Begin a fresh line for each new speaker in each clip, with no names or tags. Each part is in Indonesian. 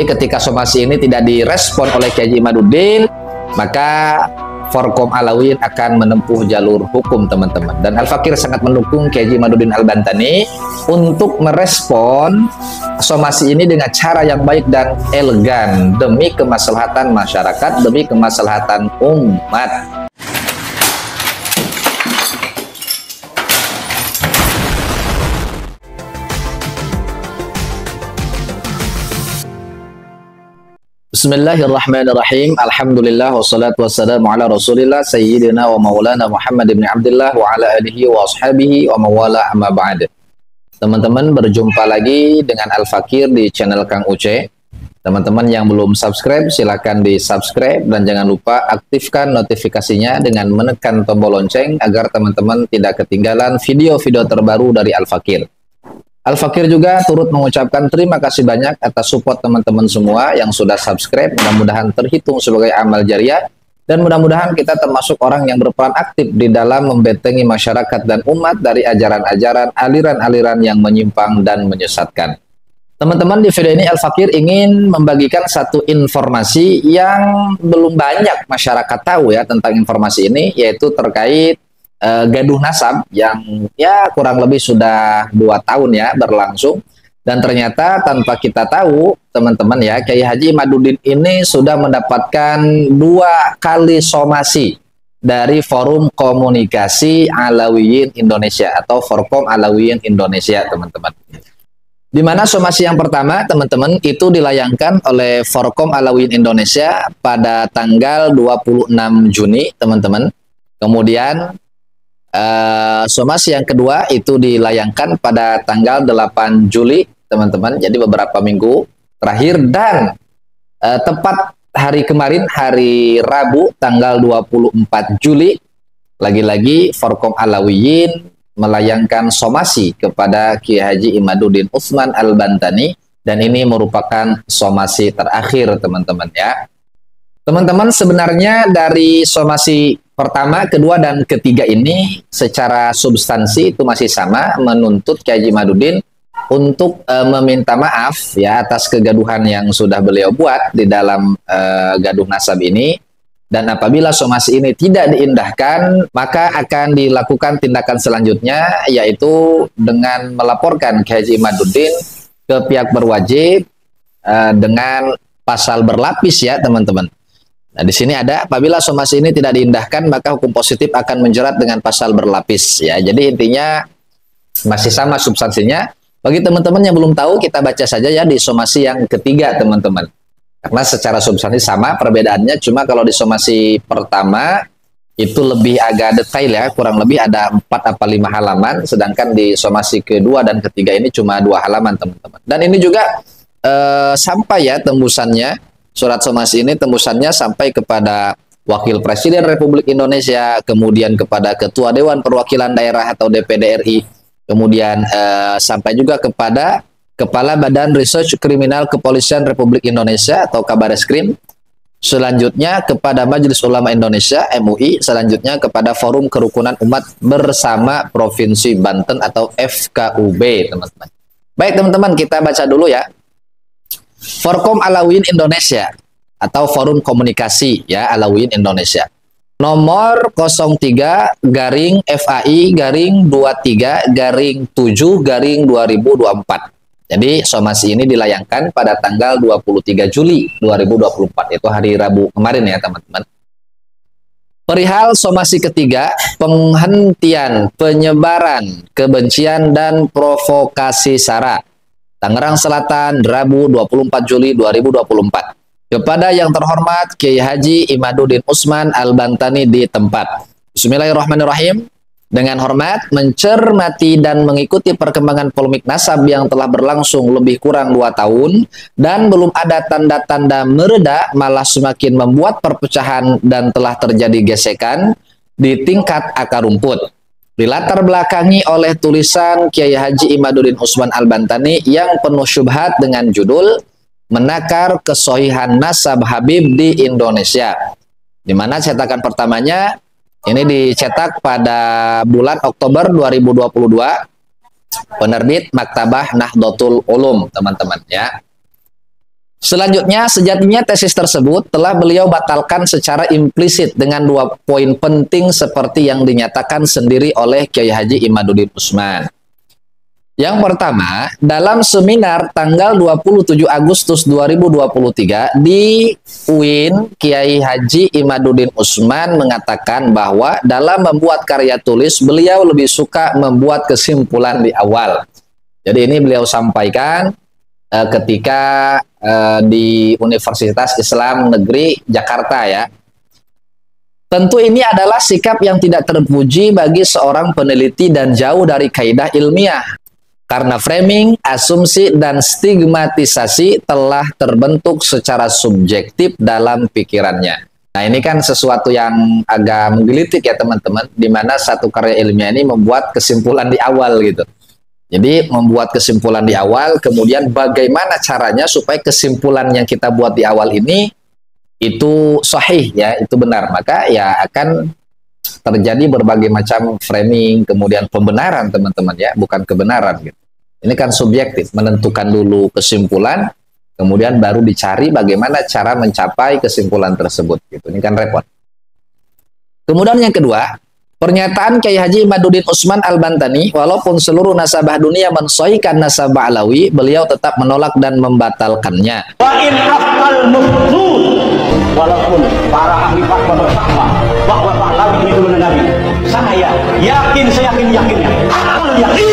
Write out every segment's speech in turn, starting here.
Jadi ketika somasi ini tidak direspon oleh Kiai Haji Imaduddin, maka Forkom Alawiyyin akan menempuh jalur hukum, teman-teman. Dan Al-Fakir sangat mendukung Kiai Haji Imaduddin Al-Bantani untuk merespon somasi ini dengan cara yang baik dan elegan demi kemaslahatan masyarakat, demi kemaslahatan umat. Bismillahirrahmanirrahim. Alhamdulillah wassalatu wassalamu ala Rasulillah sayyidina wa maulana Muhammad ibn Abdullah wa ala alihi wa ashabihi wa mawala amma ba'd. Teman-teman, berjumpa lagi dengan Al-Fakir di channel Kang Uce. Teman-teman yang belum subscribe, silakan di-subscribe dan jangan lupa aktifkan notifikasinya dengan menekan tombol lonceng agar teman-teman tidak ketinggalan video-video terbaru dari Al-Fakir. Al-Fakir juga turut mengucapkan terima kasih banyak atas support teman-teman semua yang sudah subscribe. Mudah-mudahan terhitung sebagai amal jariah dan mudah-mudahan kita termasuk orang yang berperan aktif di dalam membentengi masyarakat dan umat dari ajaran-ajaran, aliran-aliran yang menyimpang dan menyesatkan. Teman-teman, di video ini Al-Fakir ingin membagikan satu informasi yang belum banyak masyarakat tahu ya tentang informasi ini, yaitu terkait gaduh nasab yang ya kurang lebih sudah 2 tahun ya berlangsung, dan ternyata tanpa kita tahu teman-teman ya, Kiai Haji Imaduddin ini sudah mendapatkan 2 kali somasi dari Forum Komunikasi Alawiyyin Indonesia atau Forkom Alawiyyin Indonesia, teman-teman. Di mana somasi yang pertama, teman-teman, itu dilayangkan oleh Forkom Alawiyyin Indonesia pada tanggal 26 Juni, teman-teman. Kemudian somasi yang kedua itu dilayangkan pada tanggal 8 Juli, teman-teman. Jadi beberapa minggu terakhir, dan tepat hari kemarin, hari Rabu tanggal 24 Juli, lagi-lagi Forkom Alawiyyin melayangkan somasi kepada Kiai Haji Imaduddin Utsman Al-Bantani, dan ini merupakan somasi terakhir, teman-teman ya. Teman-teman, sebenarnya dari somasi pertama, kedua, dan ketiga ini secara substansi itu masih sama, menuntut Kiai Haji Imaduddin untuk meminta maaf ya atas kegaduhan yang sudah beliau buat di dalam gaduh nasab ini, dan apabila somasi ini tidak diindahkan maka akan dilakukan tindakan selanjutnya, yaitu dengan melaporkan Kiai Haji Imaduddin ke pihak berwajib dengan pasal berlapis ya, teman-teman. Nah, di sini ada, apabila somasi ini tidak diindahkan maka hukum positif akan menjerat dengan pasal berlapis ya. Jadi intinya masih sama substansinya. Bagi teman-teman yang belum tahu, kita baca saja ya di somasi yang ketiga, teman-teman. Karena secara substansi sama, perbedaannya cuma kalau di somasi pertama itu lebih agak detail ya, kurang lebih ada 4 apa 5 halaman, sedangkan di somasi kedua dan ketiga ini cuma 2 halaman, teman-teman. Dan ini juga sampai ya tembusannya. Surat somasi ini tembusannya sampai kepada Wakil Presiden Republik Indonesia, kemudian kepada Ketua Dewan Perwakilan Daerah atau DPD RI, kemudian sampai juga kepada Kepala Badan Research Kriminal Kepolisian Republik Indonesia atau Kabareskrim, selanjutnya kepada Majelis Ulama Indonesia MUI, selanjutnya kepada Forum Kerukunan Umat Bersama Provinsi Banten atau FKUB, teman-teman. Baik teman-teman, kita baca dulu ya. Forkom Alawiyyin Indonesia atau Forum Komunikasi ya Alawiyyin Indonesia, nomor 03 garing FAI garing 23 garing 7 garing 2024. Jadi somasi ini dilayangkan pada tanggal 23 Juli 2024, itu hari Rabu kemarin ya, teman-teman. Perihal somasi ketiga, penghentian penyebaran kebencian dan provokasi SARA, Tangerang Selatan, Rabu 24 Juli 2024. Kepada yang terhormat Kiai Haji Imaduddin Utsman Al-Bantani di tempat. Bismillahirrahmanirrahim. Dengan hormat, mencermati dan mengikuti perkembangan polemik nasab yang telah berlangsung lebih kurang 2 tahun dan belum ada tanda-tanda mereda, malah semakin membuat perpecahan dan telah terjadi gesekan di tingkat akar rumput. Dilatar belakangi oleh tulisan Kiai Haji Imaduddin Utsman Al-Bantani yang penuh syubhat dengan judul Menakar Kesohihan Nasab Habib di Indonesia, di mana cetakan pertamanya ini dicetak pada bulan Oktober 2022, penerbit Maktabah Nahdlatul Ulum, teman-teman ya. Selanjutnya, sejatinya tesis tersebut telah beliau batalkan secara implisit dengan 2 poin penting seperti yang dinyatakan sendiri oleh Kiai Haji Imaduddin Usman. Yang pertama, dalam seminar tanggal 27 Agustus 2023 di UIN, Kiai Haji Imaduddin Usman mengatakan bahwa dalam membuat karya tulis, beliau lebih suka membuat kesimpulan di awal. Jadi ini beliau sampaikan ketika di Universitas Islam Negeri Jakarta ya. Tentu ini adalah sikap yang tidak terpuji bagi seorang peneliti dan jauh dari kaidah ilmiah. Karena framing, asumsi, dan stigmatisasi telah terbentuk secara subjektif dalam pikirannya. Nah, ini kan sesuatu yang agak menggelitik ya teman-teman, di mana satu karya ilmiah ini membuat kesimpulan di awal gitu. Jadi membuat kesimpulan di awal, kemudian bagaimana caranya supaya kesimpulan yang kita buat di awal ini itu sahih ya, itu benar. Maka ya akan terjadi berbagai macam framing, kemudian pembenaran teman-teman ya, bukan kebenaran gitu. Ini kan subjektif, menentukan dulu kesimpulan, kemudian baru dicari bagaimana cara mencapai kesimpulan tersebut gitu. Ini kan repot. Kemudian yang kedua, pernyataan Kiai Haji Imaduddin Usman Al-Bantani, walaupun seluruh nasabah dunia mensahihkan nasabah Alawi, beliau tetap menolak dan membatalkannya.
Wa in afal muftul, walaupun para ahli fatwa berfatwa bahwa Pak Alawi itu benar Nabi, saya yakinnya, aku yakin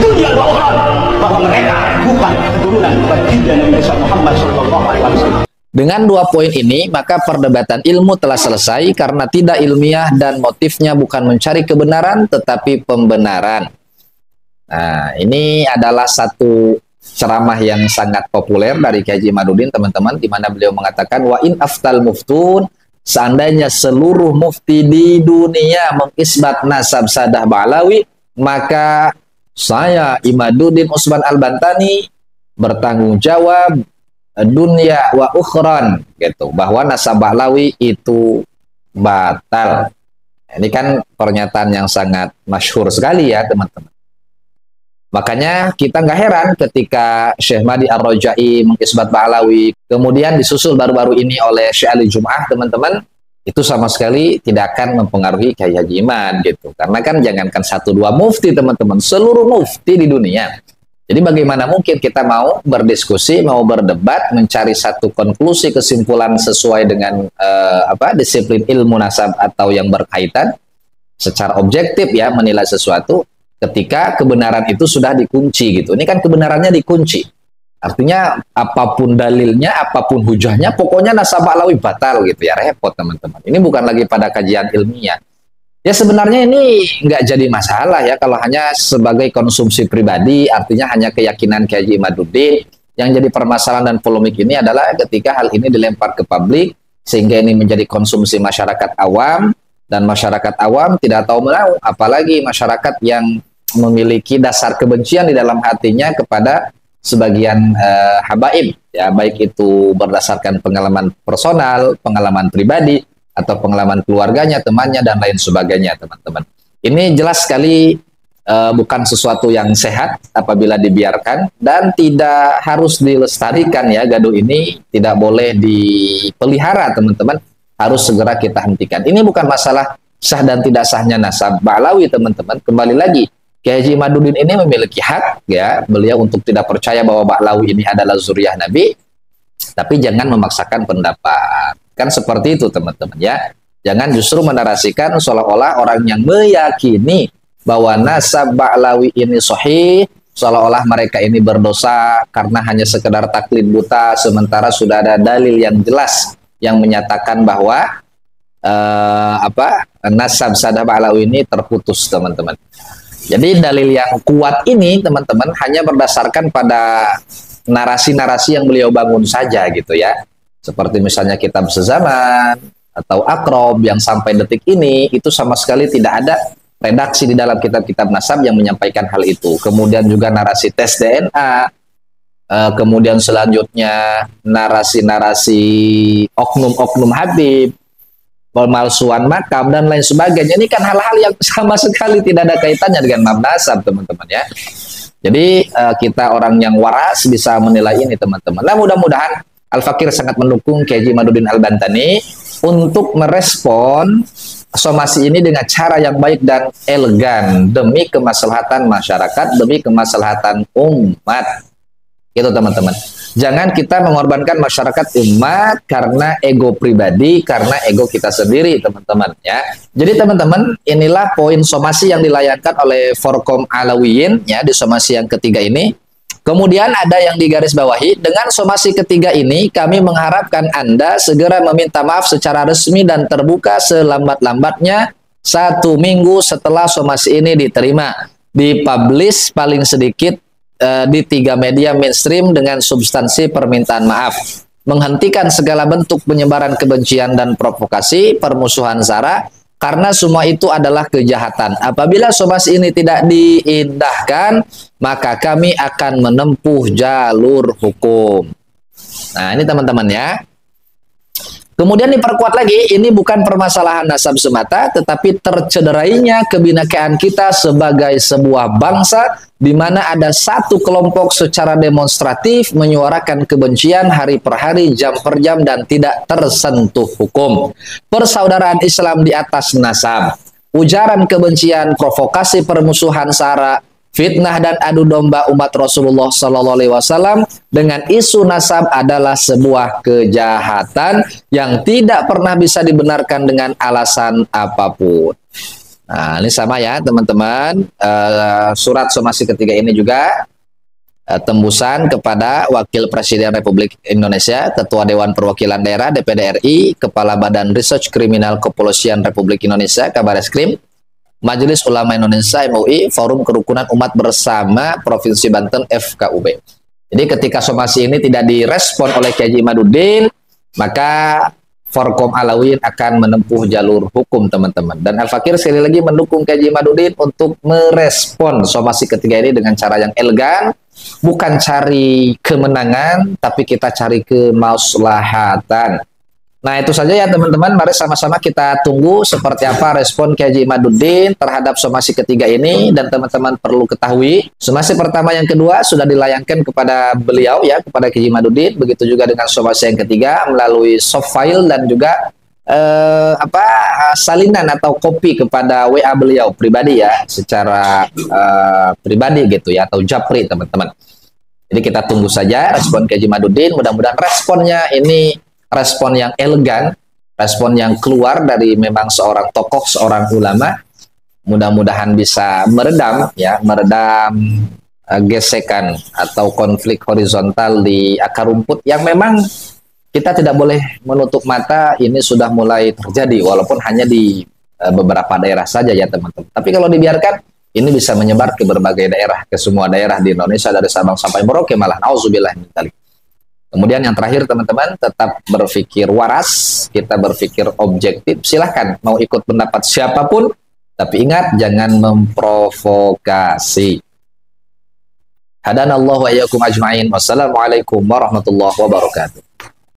dunia dua orang bahwa mereka bukan keturunan baginda Nabi Muhammad SAW.
Dengan 2 poin ini, maka perdebatan ilmu telah selesai karena tidak ilmiah dan motifnya bukan mencari kebenaran, tetapi pembenaran. Nah, ini adalah satu ceramah yang sangat populer dari Kiai Haji Imaduddin, teman-teman, di mana beliau mengatakan, wa in aftal muftun, seandainya seluruh mufti di dunia mengisbat nasab Sadah Ba'alawi, maka saya Imaduddin Usman Al-Bantani bertanggung jawab dunia wa ukhran gitu, bahwa nasab Ba'alawi itu batal. Ini kan pernyataan yang sangat masyhur sekali ya teman-teman. Makanya kita nggak heran ketika Syekh Mahdi Ar-Rajai mengisbat Ba'alawi, kemudian disusul baru-baru ini oleh Syekh Ali Jum'ah, teman-teman, itu sama sekali tidak akan mempengaruhi Kiai Haji Imad gitu. Karena kan jangankan 1-2 mufti teman-teman, seluruh mufti di dunia. Jadi bagaimana mungkin kita mau berdiskusi, mau berdebat, mencari satu konklusi kesimpulan sesuai dengan disiplin ilmu nasab atau yang berkaitan secara objektif ya menilai sesuatu ketika kebenaran itu sudah dikunci gitu. Ini kan kebenarannya dikunci. Artinya apapun dalilnya, apapun hujahnya, pokoknya nasab Ba'alawi batal gitu ya, repot teman-teman. Ini bukan lagi pada kajian ilmiah. Ya sebenarnya ini nggak jadi masalah ya kalau hanya sebagai konsumsi pribadi, artinya hanya keyakinan Kiai Haji Imaduddin. Yang jadi permasalahan dan polemik ini adalah ketika hal ini dilempar ke publik, sehingga ini menjadi konsumsi masyarakat awam, dan masyarakat awam tidak tahu menahu, apalagi masyarakat yang memiliki dasar kebencian di dalam hatinya kepada sebagian habaib ya, baik itu berdasarkan pengalaman personal, pengalaman pribadi, atau pengalaman keluarganya, temannya, dan lain sebagainya teman-teman. Ini jelas sekali bukan sesuatu yang sehat apabila dibiarkan, dan tidak harus dilestarikan ya. Gaduh ini tidak boleh dipelihara teman-teman, harus segera kita hentikan. Ini bukan masalah sah dan tidak sahnya nasab Ba'alawi teman-teman. Kembali lagi, Kiai Haji Imaduddin ini memiliki hak ya, beliau untuk tidak percaya bahwa Ba'alawi ini adalah zuriyah Nabi, tapi jangan memaksakan pendapat. Kan seperti itu teman-teman ya. Jangan justru menarasikan seolah-olah orang yang meyakini bahwa nasab Ba'alawi ini sahih, seolah-olah mereka ini berdosa karena hanya sekedar taklid buta, sementara sudah ada dalil yang jelas yang menyatakan bahwa nasab Sadah Ba'alawi ini terputus teman-teman. Jadi dalil yang kuat ini teman-teman hanya berdasarkan pada narasi-narasi yang beliau bangun saja gitu ya. Seperti misalnya kitab sezaman atau akrob yang sampai detik ini itu sama sekali tidak ada redaksi di dalam kitab-kitab nasab yang menyampaikan hal itu. Kemudian juga narasi tes DNA, kemudian selanjutnya narasi-narasi oknum-oknum Habib, pemalsuan makam, dan lain sebagainya. Ini kan hal-hal yang sama sekali tidak ada kaitannya dengan bab nasab teman-teman ya. Jadi kita orang yang waras bisa menilai ini teman-teman. Nah mudah-mudahan Al-Fakir sangat mendukung Kiai Haji Imaduddin Al-Bantani untuk merespon somasi ini dengan cara yang baik dan elegan demi kemaslahatan masyarakat, demi kemaslahatan umat. Gitu teman-teman. Jangan kita mengorbankan masyarakat umat karena ego pribadi, karena ego kita sendiri teman-teman ya. Jadi teman-teman, inilah poin somasi yang dilayangkan oleh Forkom Alawiyin ya di somasi yang ketiga ini. Kemudian ada yang digarisbawahi, dengan somasi ketiga ini kami mengharapkan Anda segera meminta maaf secara resmi dan terbuka selambat-lambatnya 1 minggu setelah somasi ini diterima, dipublish paling sedikit di 3 media mainstream dengan substansi permintaan maaf, menghentikan segala bentuk penyebaran kebencian dan provokasi, permusuhan sara, karena semua itu adalah kejahatan. Apabila somasi ini tidak diindahkan, maka kami akan menempuh jalur hukum. Nah, ini teman-teman ya. Kemudian diperkuat lagi, ini bukan permasalahan nasab semata, tetapi tercederainya kebinekaan kita sebagai sebuah bangsa, di mana ada satu kelompok secara demonstratif menyuarakan kebencian hari per hari, jam per jam, dan tidak tersentuh hukum. Persaudaraan Islam di atas nasab, ujaran kebencian, provokasi permusuhan sara, fitnah dan adu domba umat Rasulullah SAW dengan isu nasab adalah sebuah kejahatan yang tidak pernah bisa dibenarkan dengan alasan apapun. Nah, ini sama ya teman-teman. Surat somasi ketiga ini juga tembusan kepada Wakil Presiden Republik Indonesia, Ketua Dewan Perwakilan Daerah DPD RI, Kepala Badan Research Kriminal Kepolisian Republik Indonesia Kabareskrim, Majelis Ulama Indonesia MUI, Forum Kerukunan Umat Bersama Provinsi Banten FKUB. Jadi ketika somasi ini tidak direspon oleh Kiai Haji Imaduddin, maka Forkom Alawiyin akan menempuh jalur hukum teman-teman. Dan Al-Fakir sekali lagi mendukung Kiai Haji Imaduddin untuk merespon somasi ketiga ini dengan cara yang elegan, bukan cari kemenangan, tapi kita cari kemaslahatan. Nah itu saja ya teman-teman, mari sama-sama kita tunggu seperti apa respon Kiai Haji Imaduddin terhadap somasi ketiga ini. Dan teman-teman perlu ketahui, somasi pertama yang kedua sudah dilayangkan kepada beliau ya, kepada Kiai Haji Imaduddin. Begitu juga dengan somasi yang ketiga melalui soft file dan juga salinan atau kopi kepada WA beliau pribadi ya, secara pribadi gitu ya, atau japri teman-teman. Jadi kita tunggu saja respon Kiai Haji Imaduddin, mudah-mudahan responnya ini respon yang elegan, respon yang keluar dari memang seorang tokoh, seorang ulama, mudah-mudahan bisa meredam ya, meredam gesekan atau konflik horizontal di akar rumput yang memang kita tidak boleh menutup mata ini sudah mulai terjadi, walaupun hanya di beberapa daerah saja ya teman-teman. Tapi kalau dibiarkan, ini bisa menyebar ke berbagai daerah, ke semua daerah di Indonesia dari Sabang sampai Merauke malah. Auzubillah min dzalik. Kemudian yang terakhir teman-teman, tetap berpikir waras, kita berpikir objektif. Silahkan mau ikut pendapat siapapun, tapi ingat jangan memprovokasi. Hadanallahu wa iyyakum ajma'in. Wassalamualaikum warahmatullahi wabarakatuh.